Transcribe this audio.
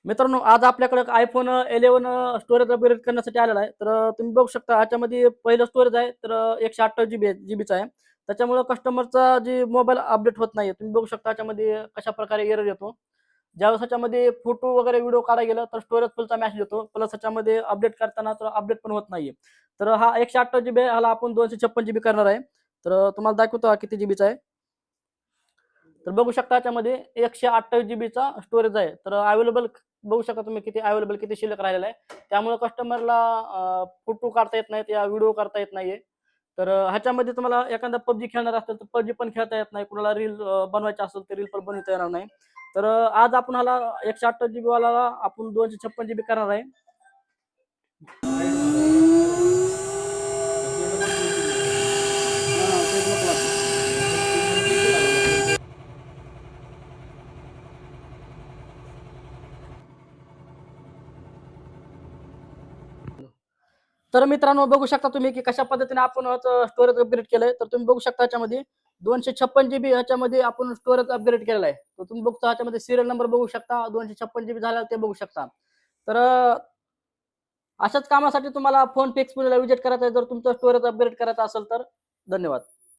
मित्रांनो, आज आपल्याकडे iPhone 11 स्टोरेज अपग्रेड करण्यासाठी आलेला आहे. तर तुम्ही बघू शकता ह्याच्यामध्ये पहिलं स्टोरेज आहे तर 128 जीबीचं आहे. त्याच्यामुळं कस्टमरचा जी मोबाईल अपडेट होत नाहीये. तुम्ही बघू शकता ह्याच्यामध्ये कशाप्रकारे एरर येतो. ज्यावेळेस ह्याच्यामध्ये फोटो वगैरे व्हिडिओ काढायला गेलं तर स्टोरेज फुलचा मेसेज येतो. प्लस ह्याच्यामध्ये अपडेट करताना तर अपडेट पण होत नाहीये. तर हा 128 जीबी आहे, ह्याला आपण 256 जीबी करणार आहे. तर तुम्हाला दाखवतो हा किती जीबीचा आहे. तर बघू शकता याच्यामध्ये 128 जीबीचा स्टोरेज आहे. तर अवेलेबल बघू शकता तुम्ही किती अवेलेबल किती शिल्लक राहिलेला आहे. त्यामुळे कस्टमरला फोटो काढता येत नाहीत या व्हिडिओ करता येत नाहीये. तर ह्याच्यामध्ये तुम्हाला एखादा PUBG खेळणार असेल तर PUBG पण खेळता येत नाही. कुणाला रील बनवायची असेल तर रील पण बनवता येणार नाही. तर आज आपण ह्याला 128 जीबी वाला आपण 256 जीबी करणार आहे. तर मित्रांनो बघू शकता तुम्ही की कशा पद्धतीने आपण स्टोरेज अपग्रेड केलंय. तर तुम्ही बघू शकता ह्याच्यामध्ये 256 जीबी ह्याच्यामध्ये आपण स्टोरेज अपग्रेड केलेला आहे. तर तुम्ही बघता ह्याच्यामध्ये सिरियल नंबर बघू शकता. 256 जीबी झाला ते बघू शकता. तर अशाच कामासाठी तुम्हाला फोन पे एक्सपोजरला व्हिजिट करायचं आहे जर तुमचं स्टोरेज अपग्रेड करायचं असेल तर. धन्यवाद.